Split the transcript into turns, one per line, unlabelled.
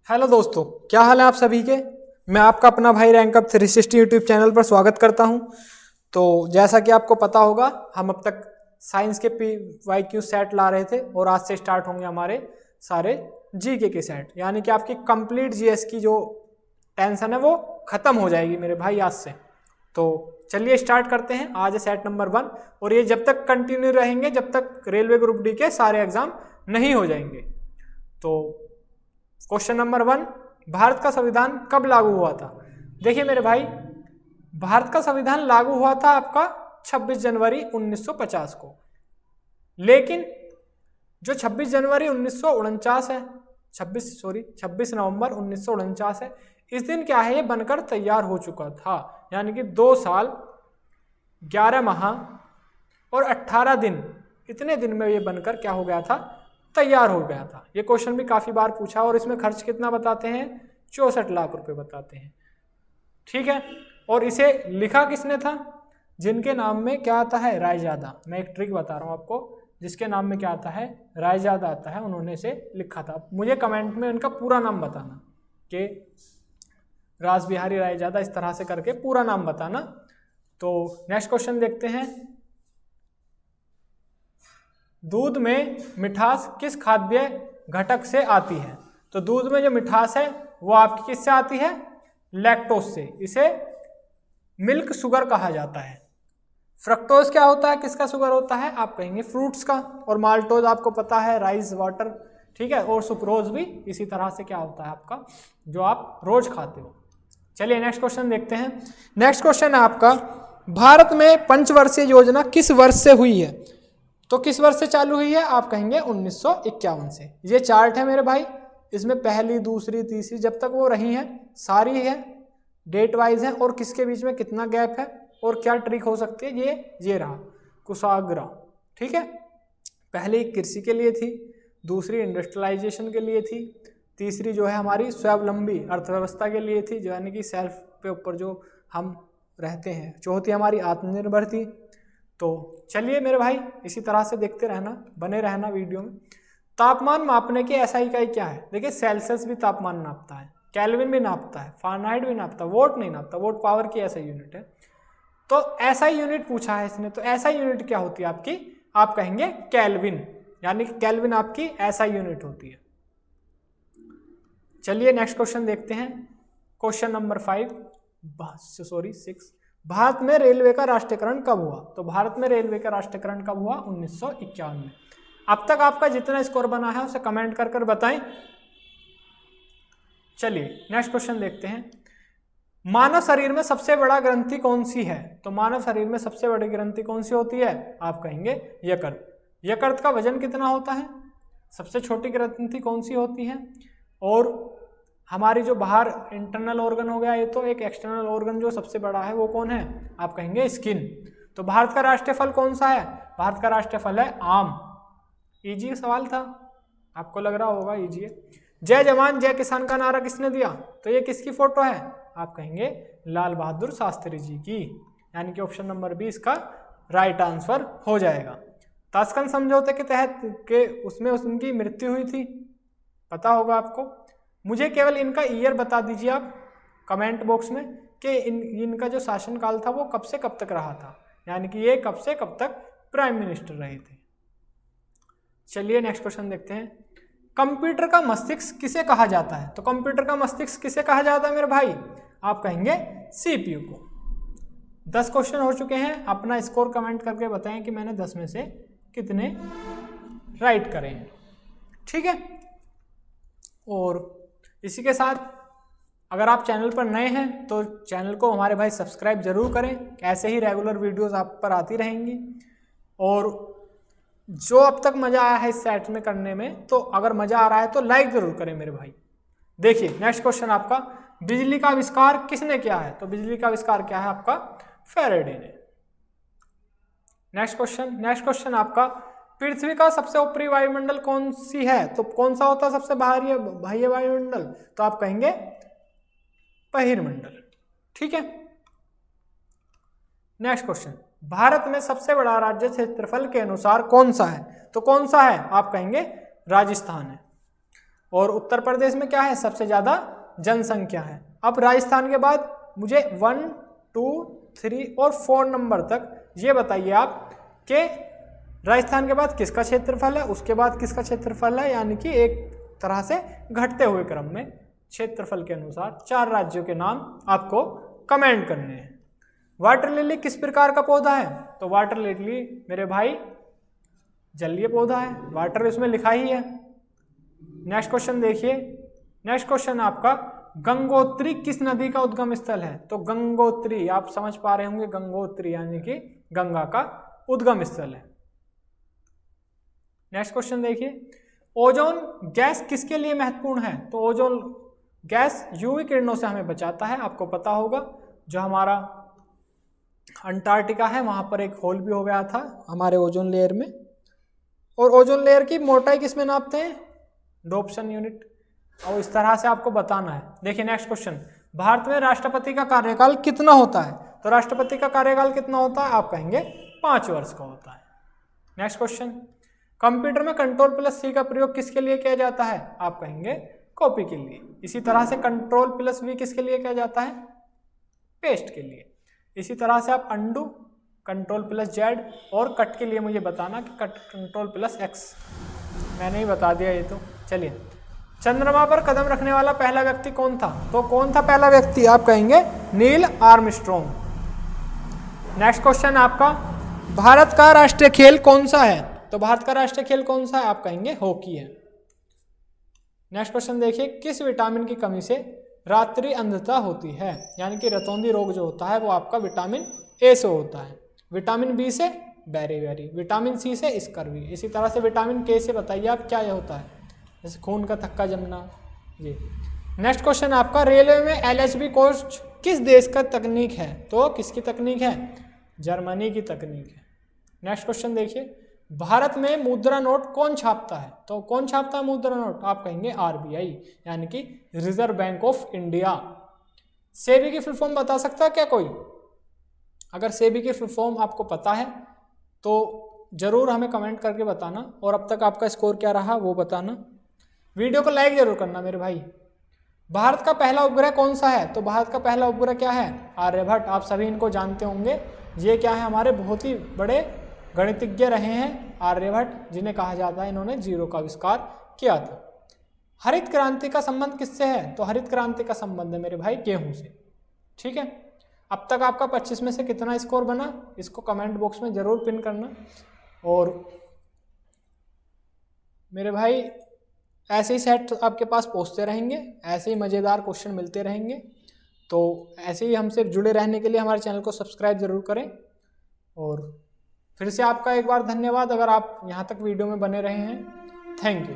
Hello दोस्तों, क्या हाल है आप सभी के। मैं आपका अपना भाई रैंक अप 360 यूट्यूब चैनल पर स्वागत करता हूं। तो जैसा कि आपको पता होगा, हम अब तक साइंस के PYQ सेट ला रहे थे और आज से स्टार्ट होंगे हमारे सारे जीके के सेट, यानी कि आपकी कंप्लीट जीएस की जो टेंशन है वो खत्म हो जाएगी मेरे भाई आज से। तो चलिए स्टार्ट करते हैं। आज है सेट नंबर 1 और ये जब तक कंटिन्यू रहेंगे जब तक रेलवे ग्रुप डी के सारे एग्जाम नहीं हो जाएंगे। तो क्वेश्चन नंबर 1, भारत का संविधान कब लागू हुआ था। देखिए मेरे भाई, भारत का संविधान लागू हुआ था आपका 26 जनवरी 1950 को, लेकिन जो 26 जनवरी 1949 है, 26 नवंबर 1949 है, इस दिन क्या है, ये बनकर तैयार हो चुका था। यानी कि 2 साल 11 माह और 18 दिन, इतने दिन में ये बनकर क्या हो गया था, तैयार हो गया था। ये क्वेश्चन भी काफी बार पूछा और इसमें खर्च कितना बताते हैं, 64 लाख रुपए बताते हैं। ठीक है, और इसे लिखा किसने था, जिनके नाम में क्या आता है, रायजादा। मैं एक ट्रिक बता रहा हूं आपको, जिसके नाम में क्या आता है, रायजादा आता है, उन्होंने इसे लिखा था। मुझे कमेंट में उनका पूरा नाम बताना कि रास बिहारी रायजादा, इस तरह से करके पूरा नाम बताना। तो नेक्स्ट क्वेश्चन देखते हैं। दूध में मिठास किस खाद्य घटक से आती है। तो दूध में जो मिठास है वो आपकी किससे आती है, लैक्टोज से। इसे मिल्क शुगर कहा जाता है। फ्रक्टोज क्या होता है, किसका शुगर होता है, आप कहेंगे फ्रूट्स का। और माल्टोज आपको पता है, राइस वाटर। ठीक है, और सुक्रोज भी इसी तरह से क्या होता है आपका, जो आप रोज खाते हो। चलिए नेक्स्ट क्वेश्चन देखते हैं। नेक्स्ट क्वेश्चन है आपका, भारत में पंचवर्षीय योजना किस वर्ष से हुई है। तो किस वर्ष से चालू हुई है, आप कहेंगे 1951 से। ये चार्ट है मेरे भाई, इसमें पहली दूसरी तीसरी जब तक वो रही है सारी है, डेट वाइज है, और किसके बीच में कितना गैप है और क्या ट्रिक हो सकती है, ये रहा कुशाग्र। ठीक है, पहली कृषि के लिए थी, दूसरी इंडस्ट्रियलाइजेशन के लिए थी, तीसरी जो है हमारी स्वावलंबी अर्थव्यवस्था के लिए थी, जो यानी कि सेल्फ पे ऊपर जो हम रहते हैं, चौथी हमारी आत्मनिर्भर थी। तो चलिए मेरे भाई, इसी तरह से देखते रहना, बने रहना वीडियो में। तापमान मापने की ऐसा इकाई क्या है। देखिए सेल्सियस भी तापमान नापता है, केल्विन भी नापता है, फारेनहाइट भी नापता है, वोट नहीं नापता, वोट पावर की ऐसा यूनिट है। तो ऐसा यूनिट पूछा है इसने, तो ऐसा यूनिट क्या होती है आपकी, आप कहेंगे केल्विन, यानी कि केल्विन आपकी ऐसा यूनिट होती है। चलिए नेक्स्ट क्वेश्चन देखते हैं। क्वेश्चन नंबर 6, भारत में रेलवे का राष्ट्रीयकरण कब हुआ। तो भारत में रेलवे का राष्ट्रीयकरण कब हुआ, 1951 में। अब तक आपका जितना स्कोर बना है उसे कमेंट कर कर बताएं। चलिए नेक्स्ट क्वेश्चन देखते हैं। मानव शरीर में सबसे बड़ा ग्रंथि कौन सी है। तो मानव शरीर में सबसे बड़ी ग्रंथि कौन सी होती है, आप कहेंगे यकृत। यकृत का वजन कितना होता है, सबसे छोटी ग्रंथि कौन सी होती है। और हमारी जो बाहर इंटरनल ऑर्गन हो गया, ये तो एक एक्सटर्नल ऑर्गन जो सबसे बड़ा है वो कौन है, आप कहेंगे स्किन। तो भारत का राष्ट्रीय फल कौन सा है, भारत का राष्ट्रीय फल है आम। इजी सवाल था, आपको लग रहा होगा इजी है। जय जवान जय किसान का नारा किसने दिया। तो ये किसकी फोटो है, आप कहेंगे लाल बहादुर शास्त्री जी की, यानी कि ऑप्शन नंबर 20 का राइट आंसर हो जाएगा। ताशकंद समझौते के तहत के उसमें उनकी मृत्यु हुई थी, पता होगा आपको। मुझे केवल इनका ईयर बता दीजिए आप कमेंट बॉक्स में कि इनका जो शासनकाल था वो कब से कब तक रहा था, यानी कि ये कब से कब तक प्राइम मिनिस्टर रहे थे। चलिए नेक्स्ट क्वेश्चन देखते हैं। कंप्यूटर का मस्तिष्क किसे कहा जाता है। तो कंप्यूटर का मस्तिष्क किसे कहा जाता है मेरे भाई, आप कहेंगे CPU को। 10 क्वेश्चन हो चुके हैं, अपना स्कोर कमेंट करके बताएं कि मैंने 10 में से कितने राइट करे हैं। ठीक है, और इसी के साथ अगर आप चैनल पर नए हैं तो चैनल को हमारे भाई सब्सक्राइब जरूर करें, ऐसे ही रेगुलर वीडियोस आप पर आती रहेंगी। और जो अब तक मज़ा आया है इस सेट में करने में, तो अगर मज़ा आ रहा है तो लाइक जरूर करें मेरे भाई। देखिए नेक्स्ट क्वेश्चन आपका, बिजली का आविष्कार किसने किया है। तो बिजली का आविष्कार क्या है आपका, फैराडे ने। नेक्स्ट क्वेश्चन आपका, पृथ्वी का सबसे ऊपरी वायुमंडल कौन सी है। तो कौन सा होता है सबसे बाह्य वायुमंडल, तो आप कहेंगे बहिर्मंडल। ठीक है, नेक्स्ट क्वेश्चन, भारत में सबसे बड़ा राज्य क्षेत्रफल के अनुसार कौन सा है। तो कौन सा है, आप कहेंगे राजस्थान है। और उत्तर प्रदेश में क्या है, सबसे ज़्यादा जनसंख्या है। अब राजस्थान के बाद मुझे 1, 2, 3 और 4 नंबर तक ये बताइए आप कि राजस्थान के बाद किसका क्षेत्रफल है, उसके बाद किसका क्षेत्रफल है, यानी कि एक तरह से घटते हुए क्रम में क्षेत्रफल के अनुसार 4 राज्यों के नाम आपको कमेंट करने हैं। वाटर लिली किस प्रकार का पौधा है, तो वाटर लिली मेरे भाई जलीय पौधा है, वाटर इसमें लिखा ही है। नेक्स्ट क्वेश्चन देखिए, नेक्स्ट क्वेश्चन आपका गंगोत्री किस नदी का उद्गम स्थल है, तो गंगोत्री आप समझ पा रहे होंगे, गंगोत्री यानी कि गंगा का उद्गम स्थल है। नेक्स्ट क्वेश्चन देखिए, ओजोन गैस किसके लिए महत्वपूर्ण है, तो ओजोन गैस यूवी किरणों से हमें बचाता है। आपको पता होगा जो हमारा अंटार्कटिका है वहां पर एक होल भी हो गया था हमारे ओजोन लेयर में, और ओजोन लेयर की मोटाई किसमें नापते हैं, डोप्सन यूनिट, और इस तरह से आपको बताना है। देखिए नेक्स्ट क्वेश्चन, भारत में राष्ट्रपति का कार्यकाल कितना होता है, तो राष्ट्रपति का कार्यकाल कितना होता है, आप कहेंगे 5 वर्ष का होता है। नेक्स्ट क्वेश्चन, कंप्यूटर में Ctrl+C का प्रयोग किसके लिए किया जाता है, आप कहेंगे कॉपी के लिए। इसी तरह से Ctrl+V किसके लिए किया जाता है, पेस्ट के लिए। इसी तरह से आप अंडू, Ctrl+Z और कट के लिए मुझे बताना कि Ctrl+X, मैंने ही बता दिया ये तो। चलिए, चंद्रमा पर कदम रखने वाला पहला व्यक्ति कौन था, तो कौन था पहला व्यक्ति, आप कहेंगे नील आर्मस्ट्रॉन्ग। नेक्स्ट क्वेश्चन आपका, भारत का राष्ट्रीय खेल कौन सा है, तो भारत का राष्ट्रीय खेल कौन सा है, आप कहेंगे हॉकी है। नेक्स्ट क्वेश्चन देखिए, किस विटामिन की कमी से रात्रि अंधता होती है, यानी कि रतौंधी रोग जो होता है वो आपका विटामिन ए से होता है, विटामिन बी से बेरीबेरी, विटामिन सी से स्कर्वी, इसी तरह से विटामिन के से बताइए आप क्या ये होता है, जैसे खून का थक्का जमना ये। नेक्स्ट क्वेश्चन आपका, रेलवे में LHB कोच किस देश का तकनीक है, तो किसकी तकनीक है, जर्मनी की तकनीक है। नेक्स्ट क्वेश्चन देखिए, भारत में मुद्रा नोट कौन छापता है, तो कौन छापता है मुद्रा नोट, आप कहेंगे RBI यानी कि reserve bank of India. SEBI की फुल फॉर्म बता सकता है क्या कोई, अगर सेबी की फुल फॉर्म आपको पता है तो जरूर हमें कमेंट करके बताना, और अब तक आपका स्कोर क्या रहा वो बताना। वीडियो को लाइक जरूर करना मेरे भाई। भारत का पहला उपग्रह कौन सा है, तो भारत का पहला उपग्रह क्या है, आर्यभट्ट, आप सभी इनको जानते होंगे। ये क्या है, हमारे बहुत ही बड़े गणितज्ञ रहे हैं आर्यभट्ट, जिन्हें कहा जाता है इन्होंने जीरो का आविष्कार किया था। हरित क्रांति का संबंध किससे है, तो हरित क्रांति का संबंध है मेरे भाई गेहूं से। ठीक है, अब तक आपका 25 में से कितना स्कोर बना, इसको कमेंट बॉक्स में जरूर पिन करना। और मेरे भाई ऐसे ही सेट आपके पास पहुंचते रहेंगे, ऐसे ही मज़ेदार क्वेश्चन मिलते रहेंगे, तो ऐसे ही हमसे जुड़े रहने के लिए हमारे चैनल को सब्सक्राइब जरूर करें। और फिर से आपका एक बार धन्यवाद अगर आप यहाँ तक वीडियो में बने रहे हैं। Thank you.